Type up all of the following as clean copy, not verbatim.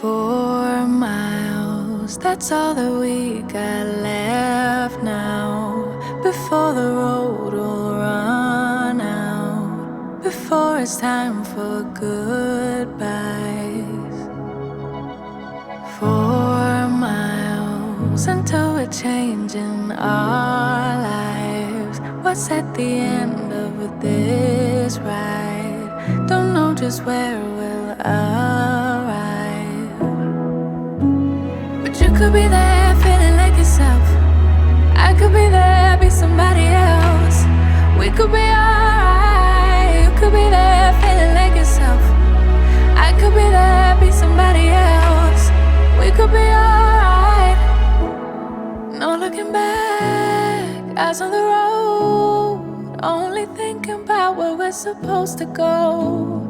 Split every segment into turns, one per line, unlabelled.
4 miles, that's all that we got left now. Before the road will run out, before it's time for goodbyes. 4 miles until we're changing our lives. What's at the end of this ride? Don't know just where we'll arrive, but you could be there feeling like yourself. I could be there, be somebody else. We could be alright. You could be there feeling like yourself. I could be there, be somebody else. We could be alright. No looking back, eyes on the road, only thinking about where we're supposed to go.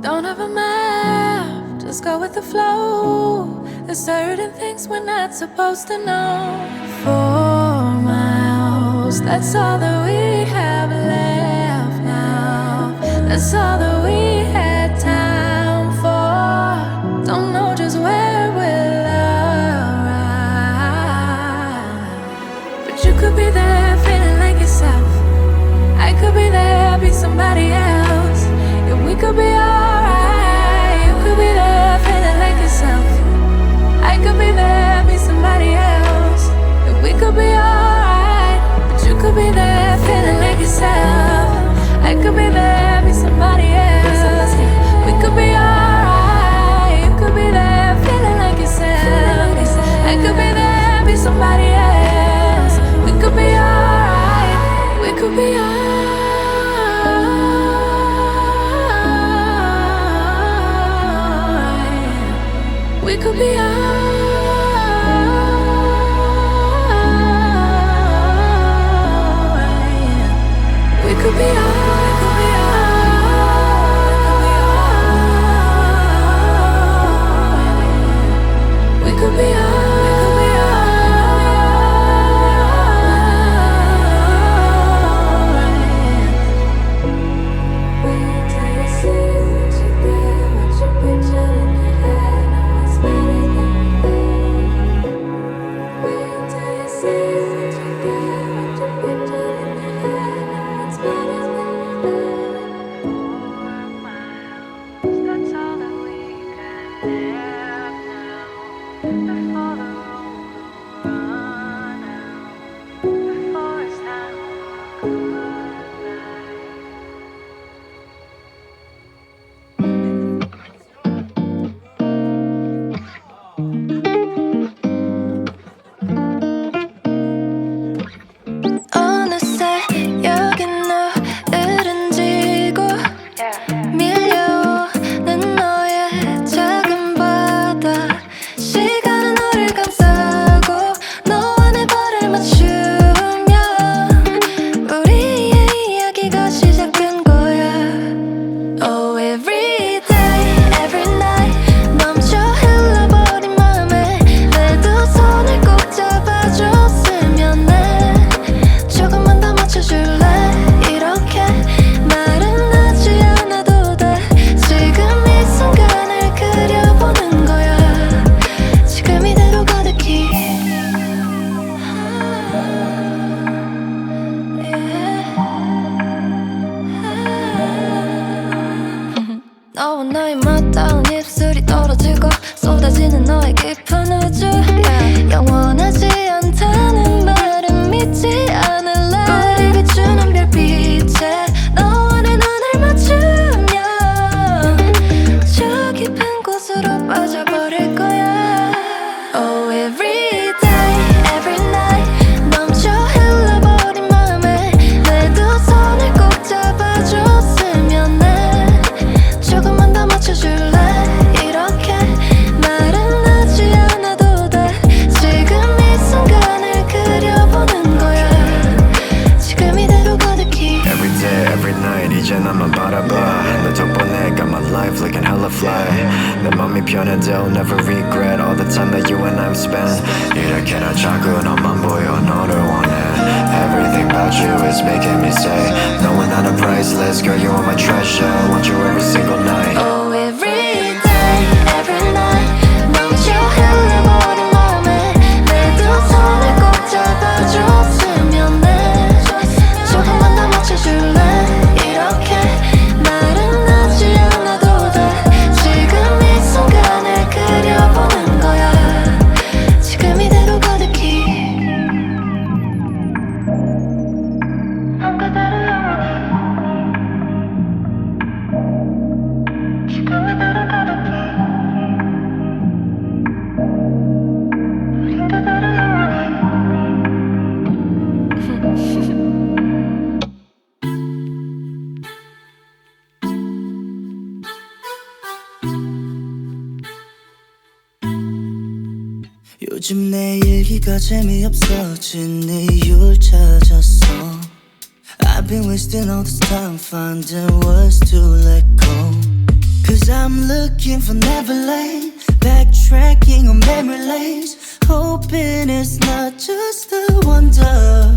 Don't have a map, just go with the flow. There's certain things we're not supposed to know. 4 miles, that's all that we have left now. That's all that we had time for. Don't know just where we'll arrive, but you could be there feeling like yourself. I could be there, be somebody else. Yeah, we could be alright. You could be there feeling like yourself. I could be there, be somebody else. Yeah, we could be alright, but you could be there feeling like yourself. I could be there, be somebody else. We could be alright. You could be there feeling like yourself. I could be there, be somebody else. We could be alright. We could be alright. We could be alright. We could be alright. We could be alright.
너와 나의 맞닿은 입술이 떨어지고 쏟아지는 너의 깊은 우주. 영원하지 않다는 말은 믿지 않을래. 우리 비추는 별빛에 너와 내 눈을 맞추면 저 깊은 곳으로 빠져버릴 거야. Oh, every day, every night 넘쳐 흘러버린 맘에 내 두 손을 꼭 잡아줬으면 해. 조금만 더 맞춰줄래. 이렇게 말은 하지 않아도 돼. 지금 이 순간을 그려보는 거야. 지금 이대로 가득히.
Every day, every night 이제 나만 바라봐. 너 덕분에 got my life looking hella fly. 내 맘이 변해도 never regret all the time that you and I've spent. 이렇게나 자꾸 너만 보여 너를 원해. Everything about you is making me say knowing that I'm priceless. Girl, you are my treasure. Want you every single night.
Oh, every day, every night
요즘 내 일기가 재미없어진 이유를 찾았어. I've been wasting all this time finding words to let go. Cause I'm looking for Neverland, backtracking on memory lanes, hoping it's not just a wonder.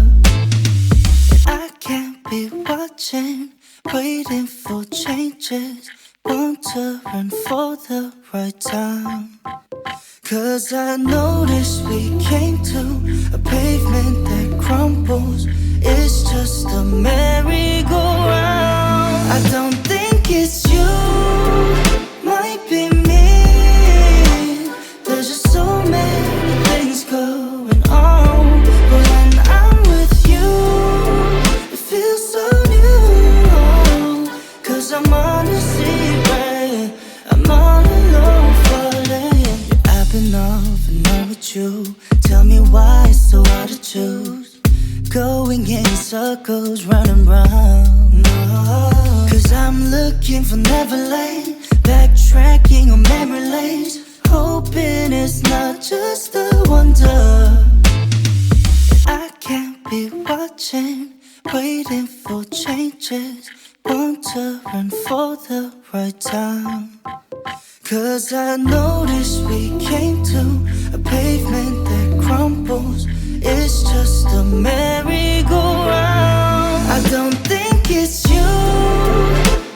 I can't be watching, waiting for changes, wondering for the right time. Cause I noticed we came to a pavement that crumbles. It's just a merry-go-round. I don't think it's you, might be me. There's just so many things going on. But when I'm with you, it feels so new. Cause I'm on a secret, I'm all alone falling. I've been off and on with you. Tell me why it's so hard to choose. Going in circles, running round. Cause I'm looking for Neverland, backtracking on memory lanes, hoping it's not just a wonder. I can't be watching, waiting for changes, wondering for the right time. Cause I noticed we came to a pavement that crumbles. It's just a merry-go-round. I don't think it's you,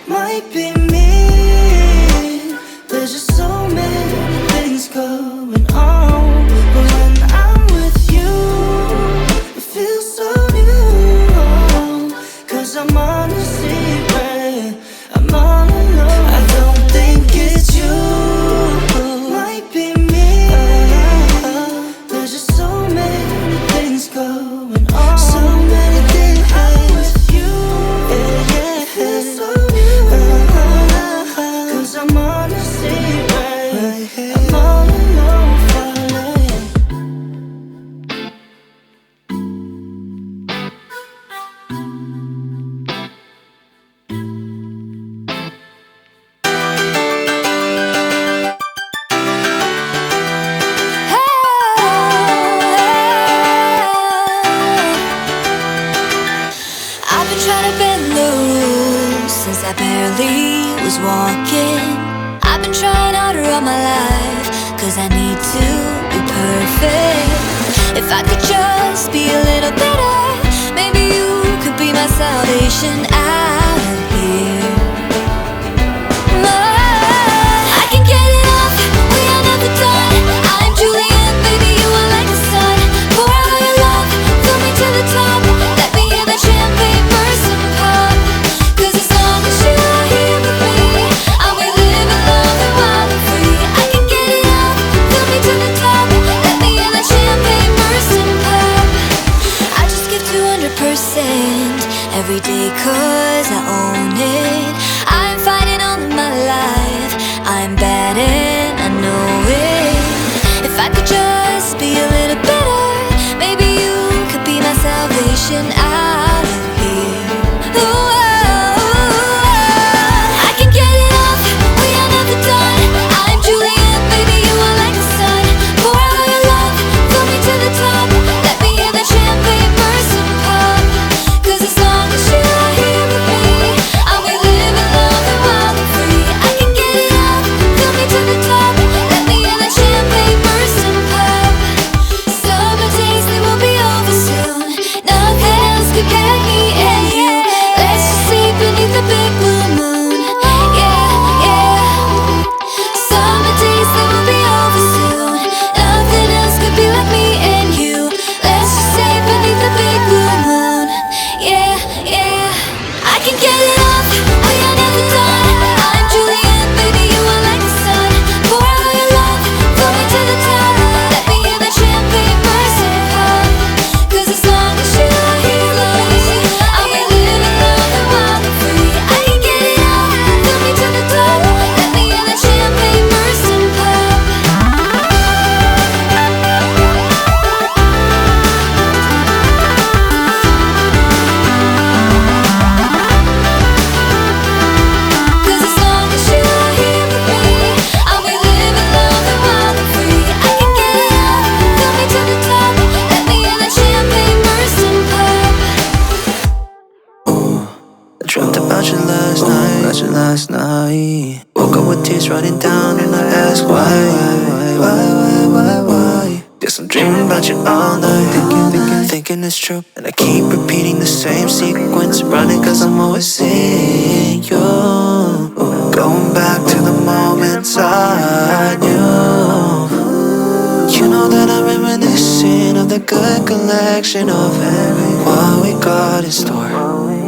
might be me. There's just so many things going on. But when I'm with you, it feels so new. Cause I'm on a secret, I'm all alone. I don't think it's you, might be me. There's just so many things going on. So many things. I'm with you, yeah, yeah. It feels so new. Cause I'm on a secret, I'm all alone falling.
I've been trying to bend the rules since I barely was walking. I've been trying harder all my life, cause I need to be perfect. If I could just be a little better, maybe you could be my salvation out of here. I can get it off, we are never done. I'm Juliet, baby, you are like the sun. Pour out your love, fill me to the top. Let me hear that champagne burst and pop. Cause as long as you are here with me, I'll be living, loving wild and free. I can get it off, fill me to the top. Let me hear that champagne burst and pop. I just give 200% every day cause I own it. I'm fighting all of my life, I'm bad and I know it. If I could just be a little better, maybe you could be my salvation out of here. Ooh, I can get it off, we are never done. I'm Juliet, baby, you are like the sun. Pour out your love, fill me to the top. Let me hear that champagne burst and pop. Cause as long as you are here
last night. Woke up with tears running down and I ask why? Guess I'm dreaming about you all night, thinking it's true. And I keep repeating the same sequence, running cause I'm always seeing you. Going back to the moments I knew. You know that I'm reminiscing of the good collection of what we got in store.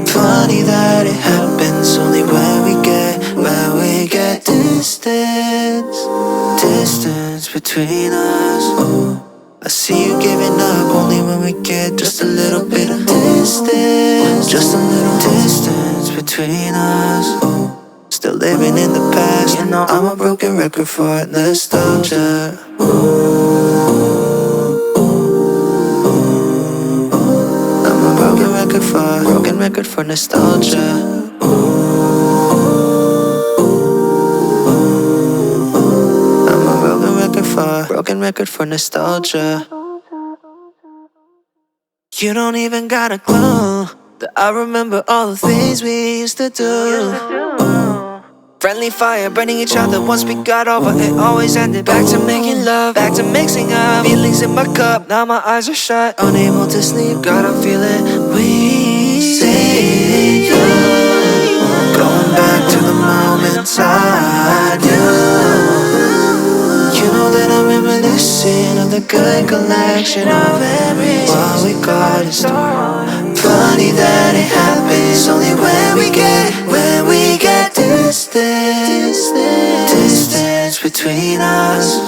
Funny that it happens only when we get distance between us. I see you giving up only when we get just a little bit of distance, just a little distance between us. Still living in the past, you know I'm a broken record for nostalgia. I'm a broken record for nostalgia. I'm a broken record for nostalgia. You don't even got a clue that I remember all the things we used to do. Friendly fire, burning each other once we got over. It always ended back to making love, back to mixing up feelings in my cup. Now my eyes are shut, unable to sleep. God, I'm feeling we see you. Going back to the moments I knew. You know that I'm reminiscing of the good collection of what we got in store. Funny that it happens only when we get distance between us.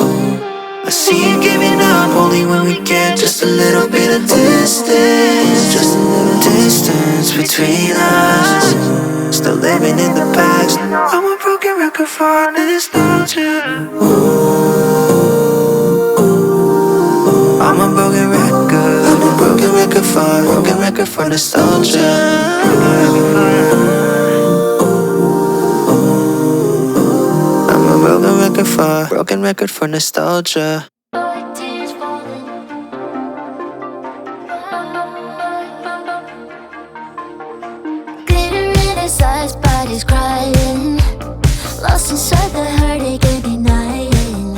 I see you giving up only when we get just a little bit of distance, just a little distance between us. Still living in the past. I'm a broken record for nostalgia. I'm a broken record for nostalgia. I'm a broken record for nostalgia.
Glitter in his eyes, but he's crying. Lost inside the heartache and denying.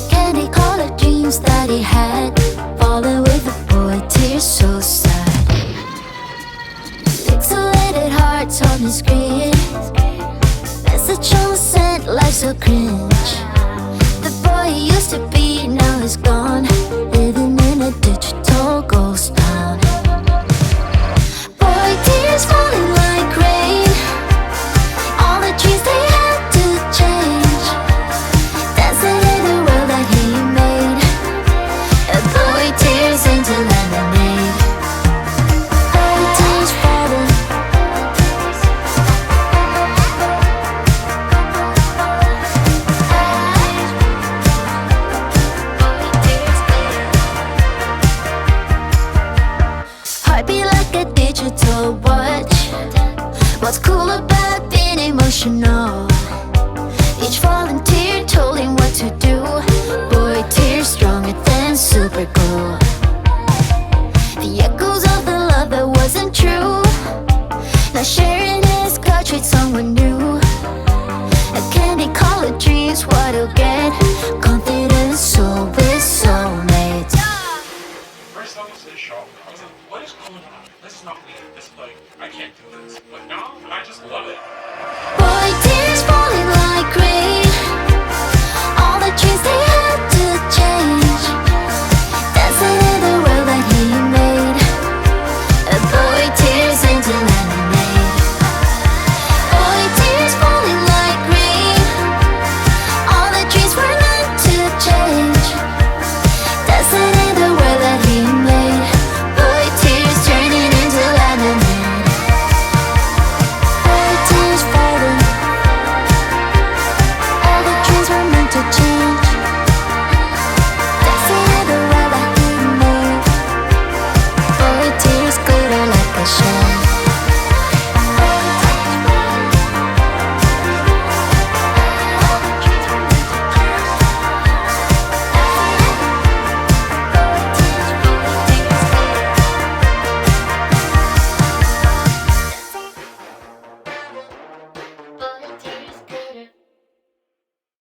Candy colored dreams that he had, falling with the boy, tears so sad. Pixelated hearts on the screen. Message on sent, life so green.